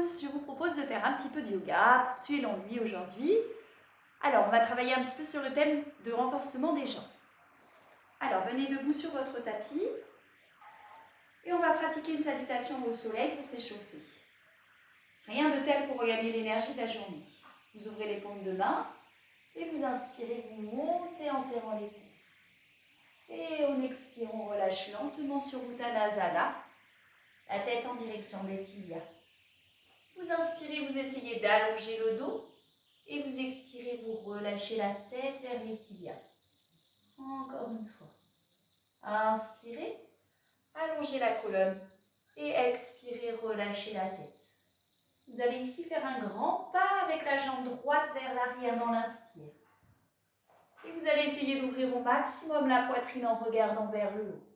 tous, je vous propose de faire un petit peu de yoga pour tuer l'ennui aujourd'hui. Alors, on va travailler un petit peu sur le thème de renforcement des jambes. Alors, venez debout sur votre tapis et on va pratiquer une salutation au soleil pour s'échauffer. Rien de tel pour regagner l'énergie de la journée. Vous ouvrez les paumes de main et vous inspirez, vous montez en serrant les fesses. Et en expirant, on relâche lentement sur Uttanasana, la tête en direction des tibias. Vous inspirez, vous essayez d'allonger le dos et vous expirez, vous relâchez la tête vers les tibias. Encore une fois. Inspirez, allongez la colonne et expirez, relâchez la tête. Vous allez ici faire un grand pas avec la jambe droite vers l'arrière dans l'inspire. Et vous allez essayer d'ouvrir au maximum la poitrine en regardant vers le haut.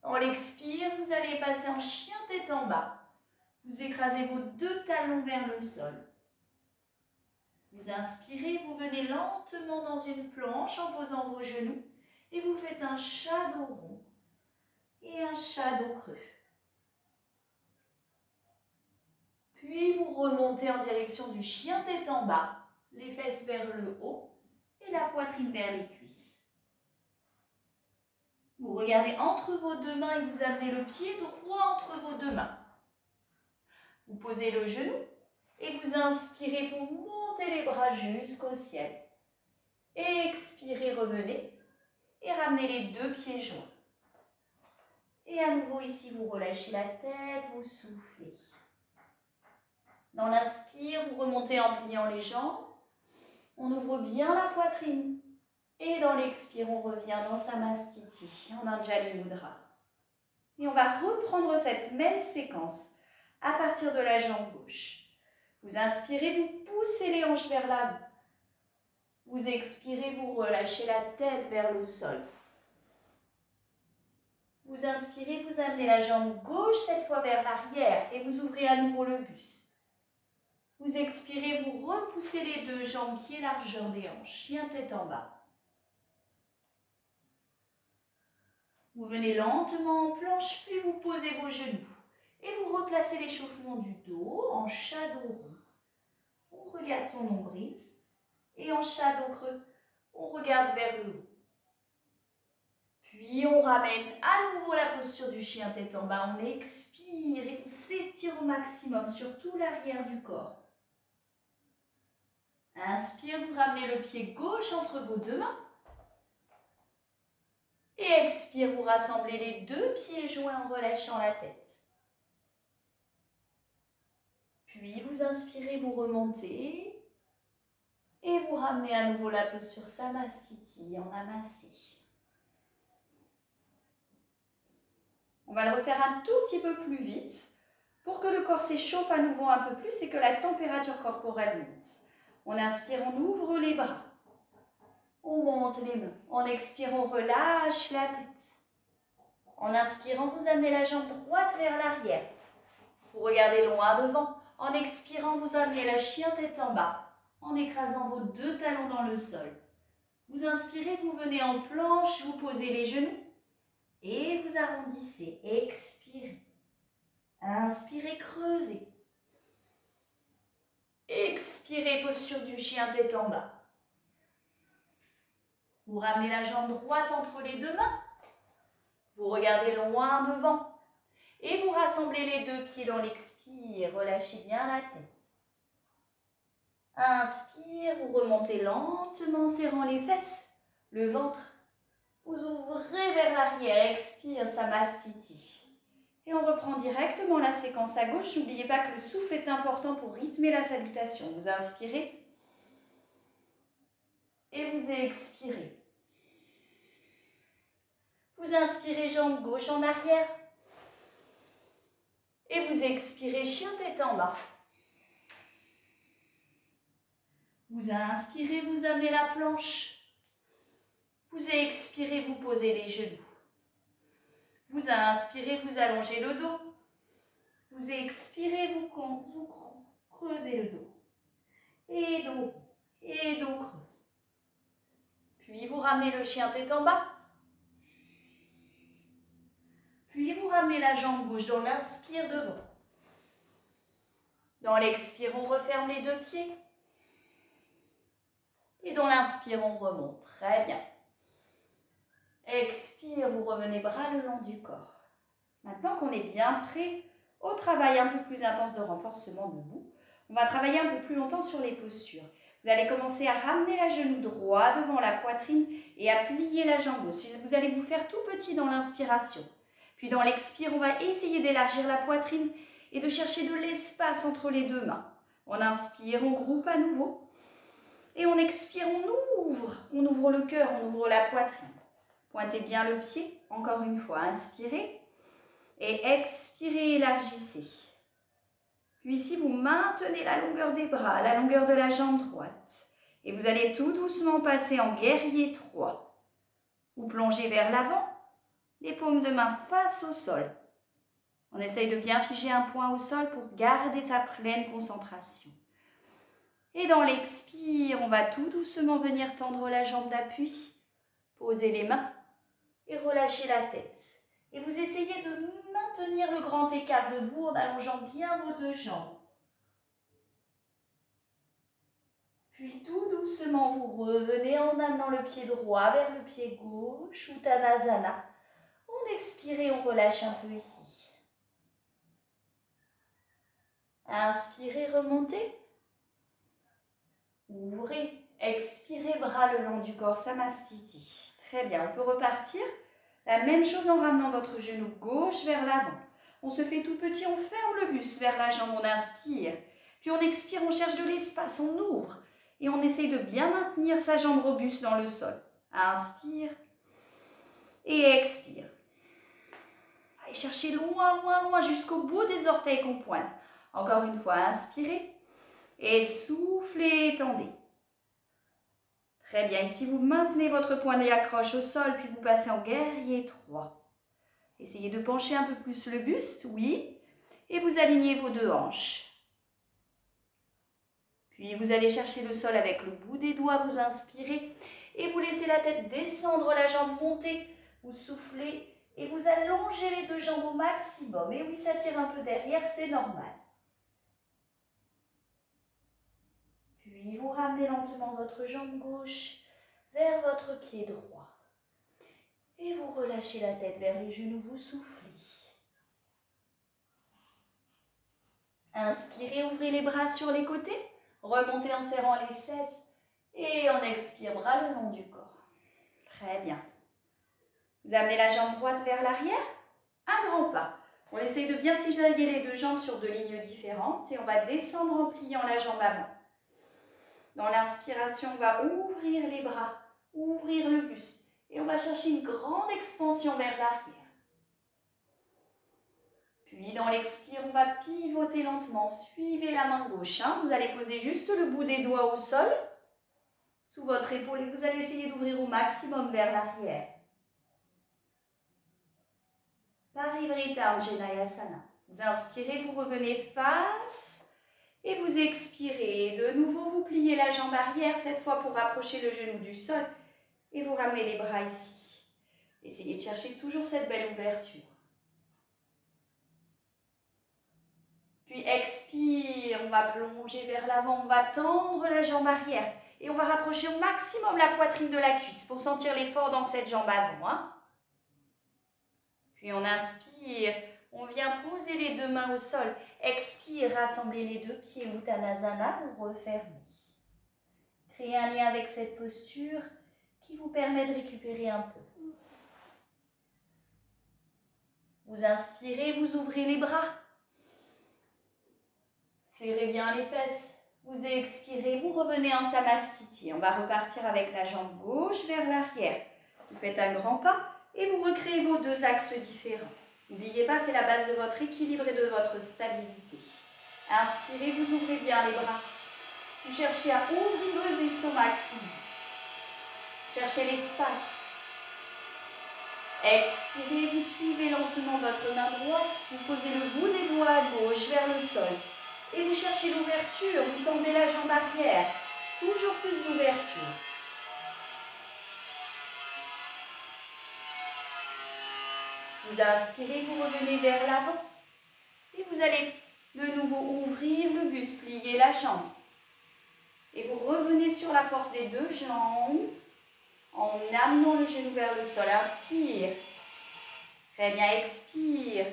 Dans l'expire, vous allez passer en chien tête en bas. Vous écrasez vos deux talons vers le sol. Vous inspirez, vous venez lentement dans une planche en posant vos genoux et vous faites un chat dos rond et un chat dos creux. Puis vous remontez en direction du chien tête en bas, les fesses vers le haut et la poitrine vers les cuisses. Vous regardez entre vos deux mains et vous amenez le pied droit entre vos deux mains. Vous posez le genou et vous inspirez pour monter les bras jusqu'au ciel. Expirez, revenez et ramenez les deux pieds joints. Et à nouveau ici, vous relâchez la tête, vous soufflez. Dans l'inspire, vous remontez en pliant les jambes. On ouvre bien la poitrine. Et dans l'expire, on revient dans Samastiti, en Anjali Mudra. Et on va reprendre cette même séquence à partir de la jambe gauche. Vous inspirez, vous poussez les hanches vers l'avant. Vous expirez, vous relâchez la tête vers le sol. Vous inspirez, vous amenez la jambe gauche cette fois vers l'arrière et vous ouvrez à nouveau le buste. Vous expirez, vous repoussez les deux jambes, pieds largeur des hanches, chien tête en bas. Vous venez lentement en planche, puis vous posez vos genoux. Et vous replacez l'échauffement du dos en chat dos rond. On regarde son nombril. Et en chat dos creux, on regarde vers le haut. Puis on ramène à nouveau la posture du chien tête en bas. On expire et on s'étire au maximum sur tout l'arrière du corps. Inspire, vous ramenez le pied gauche entre vos deux mains. Et expire, vous rassemblez les deux pieds joints en relâchant la tête. Puis vous inspirez, vous remontez. Et vous ramenez à nouveau la posture Samastiti en Namasté. On va le refaire un tout petit peu plus vite pour que le corps s'échauffe à nouveau un peu plus et que la température corporelle monte. On inspire, on ouvre les bras. On monte les mains. En expirant, on relâche la tête. En inspirant, vous amenez la jambe droite vers l'arrière. Vous regardez loin devant. En expirant, vous amenez la chien tête en bas, en écrasant vos deux talons dans le sol. Vous inspirez, vous venez en planche, vous posez les genoux et vous arrondissez. Expirez. Inspirez, creusez. Expirez, posture du chien tête en bas. Vous ramenez la jambe droite entre les deux mains. Vous regardez loin devant. Et vous rassemblez les deux pieds dans l'expire. Relâchez bien la tête. Inspire, vous remontez lentement, serrant les fesses, le ventre. Vous ouvrez vers l'arrière. Expire, Samastiti. Et on reprend directement la séquence à gauche. N'oubliez pas que le souffle est important pour rythmer la salutation. Vous inspirez. Et vous expirez. Vous inspirez, jambe gauche en arrière. Et vous expirez, chien tête en bas. Vous inspirez, vous amenez la planche. Vous expirez, vous posez les genoux. Vous inspirez, vous allongez le dos. Vous expirez, vous creusez le dos. Et dos creux. Puis vous ramenez le chien tête en bas. Puis vous ramenez la jambe gauche dans l'inspire devant. Dans l'expire, on referme les deux pieds. Et dans l'inspire, on remonte. Très bien. Expire, vous revenez bras le long du corps. Maintenant qu'on est bien prêt au travail un peu plus intense de renforcement debout, on va travailler un peu plus longtemps sur les postures. Vous allez commencer à ramener la genou droit devant la poitrine et à plier la jambe gauche. Vous allez vous faire tout petit dans l'inspiration. Puis dans l'expire, on va essayer d'élargir la poitrine et de chercher de l'espace entre les deux mains. On inspire, on groupe à nouveau. Et on expire, on ouvre le cœur, on ouvre la poitrine. Pointez bien le pied, encore une fois, inspirez. Et expirez, élargissez. Puis ici, vous maintenez la longueur des bras, la longueur de la jambe droite. Et vous allez tout doucement passer en guerrier 3. Vous plongez vers l'avant, les paumes de main face au sol. On essaye de bien figer un point au sol pour garder sa pleine concentration. Et dans l'expire, on va tout doucement venir tendre la jambe d'appui, poser les mains et relâcher la tête. Et vous essayez de maintenir le grand écart debout en allongeant bien vos deux jambes. Puis tout doucement, vous revenez en amenant le pied droit vers le pied gauche, Uttanasana. On expire et on relâche un peu ici. Inspirez, remontez. Ouvrez, expirez, bras le long du corps, Samastiti. Très bien, on peut repartir. La même chose en ramenant votre genou gauche vers l'avant. On se fait tout petit, on ferme le buste vers la jambe, on inspire. Puis on expire, on cherche de l'espace, on ouvre. Et on essaye de bien maintenir sa jambe robuste dans le sol. Inspire et expire. Allez chercher loin, loin, loin, jusqu'au bout des orteils qu'on pointe. Encore une fois, inspirez et soufflez, étendez. Très bien, ici vous maintenez votre poignet accroche au sol, puis vous passez en guerrier 3. Essayez de pencher un peu plus le buste, oui, et vous alignez vos deux hanches. Puis vous allez chercher le sol avec le bout des doigts, vous inspirez, et vous laissez la tête descendre, la jambe monter, vous soufflez, et vous allongez les deux jambes au maximum. Et oui, ça tire un peu derrière, c'est normal. Puis vous ramenez lentement votre jambe gauche vers votre pied droit. Et vous relâchez la tête vers les genoux, vous soufflez. Inspirez, ouvrez les bras sur les côtés. Remontez en serrant les fesses. Et on expire, bras le long du corps. Très bien. Vous amenez la jambe droite vers l'arrière. Un grand pas. On essaye de bien cisailler les deux jambes sur deux lignes différentes. Et on va descendre en pliant la jambe avant. Dans l'inspiration, on va ouvrir les bras, ouvrir le buste. Et on va chercher une grande expansion vers l'arrière. Puis dans l'expire, on va pivoter lentement. Suivez la main gauche. Vous allez poser juste le bout des doigts au sol, sous votre épaule. Et vous allez essayer d'ouvrir au maximum vers l'arrière. Parivritta Anjaneyasana. Vous inspirez, vous revenez face. Et vous expirez. De nouveau, vous pliez la jambe arrière, cette fois pour rapprocher le genou du sol. Et vous ramenez les bras ici. Essayez de chercher toujours cette belle ouverture. Puis expire, on va plonger vers l'avant, on va tendre la jambe arrière. Et on va rapprocher au maximum la poitrine de la cuisse pour sentir l'effort dans cette jambe avant. Puis on inspire, on vient poser les deux mains au sol. Expire, rassemblez les deux pieds, Uttanasana, vous refermez. Créez un lien avec cette posture qui vous permet de récupérer un peu. Vous inspirez, vous ouvrez les bras. Serrez bien les fesses. Vous expirez, vous revenez en Samastiti. On va repartir avec la jambe gauche vers l'arrière. Vous faites un grand pas et vous recréez vos deux axes différents. N'oubliez pas, c'est la base de votre équilibre et de votre stabilité. Inspirez, vous ouvrez bien les bras. Vous cherchez à ouvrir le buste au maximum. Cherchez l'espace. Expirez, vous suivez lentement votre main droite. Vous posez le bout des doigts à gauche vers le sol. Et vous cherchez l'ouverture, vous tendez la jambe arrière. Toujours plus d'ouverture. Vous inspirez, vous revenez vers l'avant. Et vous allez De nouveau, ouvrir le buste, plier la jambe. Et vous revenez sur la force des deux jambes en amenant le genou vers le sol. Inspire. Très bien, expire.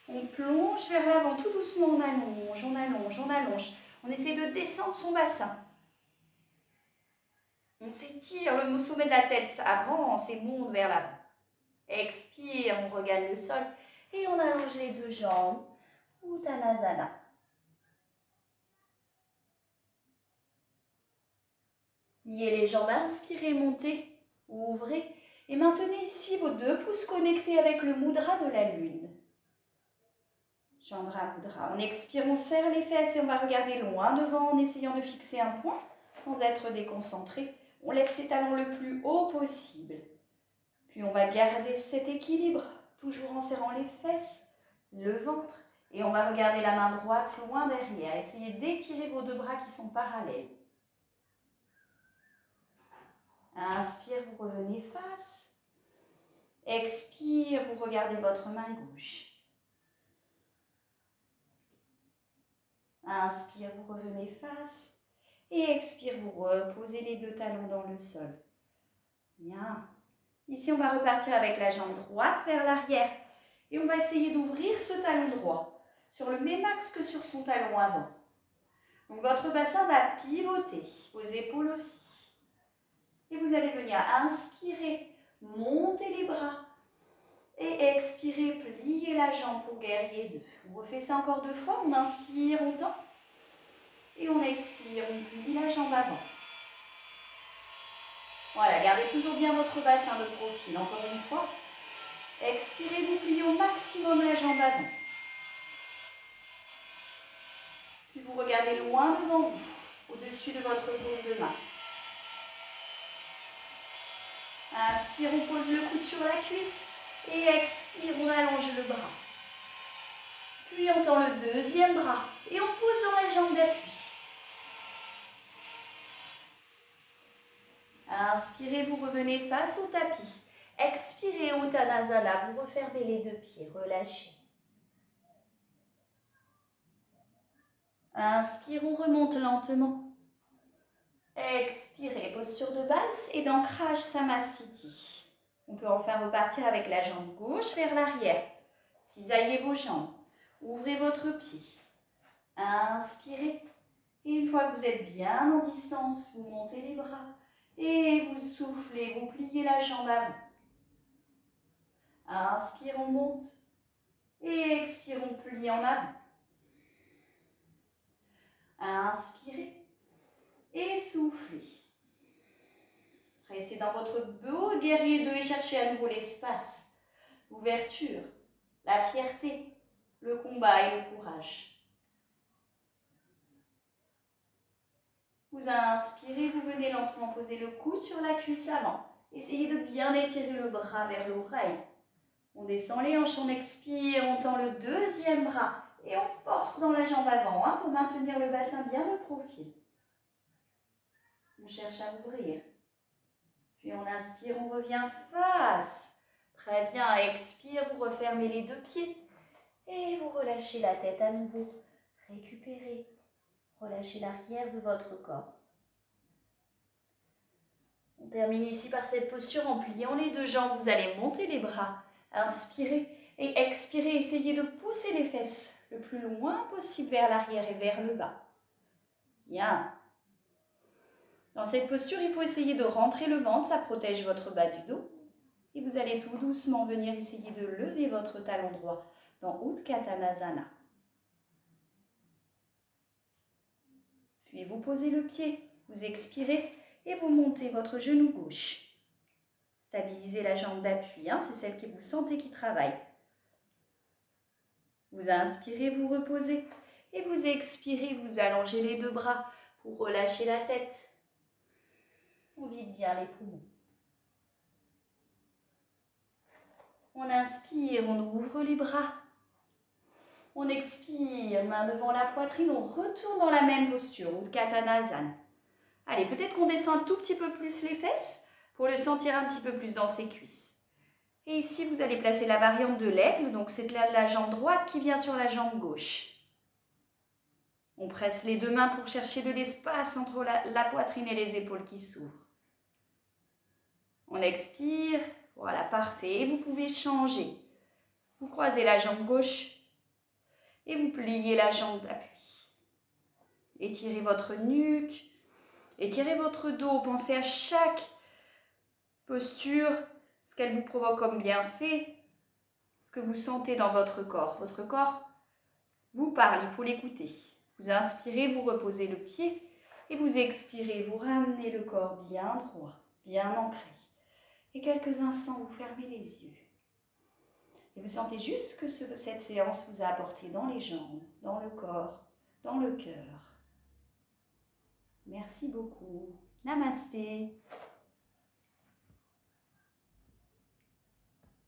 On plonge vers l'avant tout doucement, on allonge, on allonge, on allonge. On essaie de descendre son bassin. On s'étire, le sommet de la tête avance et monte vers l'avant. Expire, on regagne le sol et on allonge les deux jambes. Uttanasana. Liez les jambes, inspirez, montez, ouvrez et maintenez ici vos deux pouces connectés avec le mudra de la lune. Chandra Mudra. On expire, on serre les fesses et on va regarder loin devant en essayant de fixer un point sans être déconcentré. On lève ses talons le plus haut possible. Puis on va garder cet équilibre, toujours en serrant les fesses, le ventre. Et on va regarder la main droite loin derrière. Essayez d'étirer vos deux bras qui sont parallèles. Inspire, vous revenez face. Expire, vous regardez votre main gauche. Inspire, vous revenez face. Et expire, vous reposez les deux talons dans le sol. Bien. Ici, on va repartir avec la jambe droite vers l'arrière. Et on va essayer d'ouvrir ce talon droit sur le même axe que sur son talon avant. Donc, votre bassin va pivoter, vos épaules aussi. Et vous allez venir inspirer, monter les bras. Et expirer, plier la jambe pour guerrier 2. On refait ça encore 2 fois. On inspire, on tend. Et on expire, on plie la jambe avant. Voilà, gardez toujours bien votre bassin de profil. Encore une fois. Expirez, vous pliez au maximum la jambe avant. Puis vous regardez loin devant vous, au-dessus de votre paume de main. Inspire, on pose le coude sur la cuisse. Et expire, on allonge le bras. Puis on tend le deuxième bras. Et on pose dans la jambe d'appui. Inspirez, vous revenez face au tapis. Expirez, Uttanasana, vous refermez les deux pieds, relâchez. Inspire, on remonte lentement. Expirez, posture de base et d'ancrage Samasthiti. On peut enfin repartir avec la jambe gauche vers l'arrière. Cisaillez vos jambes. Ouvrez votre pied. Inspirez. Et une fois que vous êtes bien en distance, vous montez les bras. Et vous soufflez, vous pliez la jambe avant. Inspire, on monte. Et expire, on plie en avant. Inspirez. Et soufflez. Restez dans votre beau guerrier 2 et cherchez à nouveau l'espace, l'ouverture, la fierté, le combat et le courage. Vous inspirez, vous venez lentement poser le coude sur la cuisse avant. Essayez de bien étirer le bras vers l'oreille. On descend les hanches, on expire, on tend le deuxième bras et on force dans la jambe avant pour maintenir le bassin bien de profil. On cherche à ouvrir. Puis on inspire, on revient face. Très bien, expire, vous refermez les deux pieds. Et vous relâchez la tête à nouveau. Récupérez. Relâchez l'arrière de votre corps. On termine ici par cette posture en pliant les deux jambes. Vous allez monter les bras. Inspirez et expirez. Essayez de pousser les fesses le plus loin possible vers l'arrière et vers le bas. Bien. Dans cette posture, il faut essayer de rentrer le ventre, ça protège votre bas du dos. Et vous allez tout doucement venir essayer de lever votre talon droit dans Utkatanasana. Puis vous posez le pied, vous expirez et vous montez votre genou gauche. Stabilisez la jambe d'appui, c'est celle que vous sentez qui travaille. Vous inspirez, vous reposez et vous expirez, vous allongez les deux bras pour relâcher la tête. On vide bien les poumons. On inspire, on ouvre les bras. On expire, main devant la poitrine, on retourne dans la même posture, Utkatanasana. Allez, peut-être qu'on descend un tout petit peu plus les fesses pour le sentir un petit peu plus dans ses cuisses. Et ici, vous allez placer la variante de l'aigle, donc c'est la jambe droite qui vient sur la jambe gauche. On presse les 2 mains pour chercher de l'espace entre la poitrine et les épaules qui s'ouvrent. On expire. Voilà, parfait. Vous pouvez changer. Vous croisez la jambe gauche et vous pliez la jambe d'appui. Étirez votre nuque, étirez votre dos. Pensez à chaque posture, ce qu'elle vous provoque comme bienfait, ce que vous sentez dans votre corps. Votre corps vous parle, il faut l'écouter. Vous inspirez, vous reposez le pied et vous expirez, vous ramenez le corps bien droit, bien ancré. Et quelques instants, vous fermez les yeux. Et vous sentez juste ce que cette séance vous a apporté dans les jambes, dans le corps, dans le cœur. Merci beaucoup. Namasté.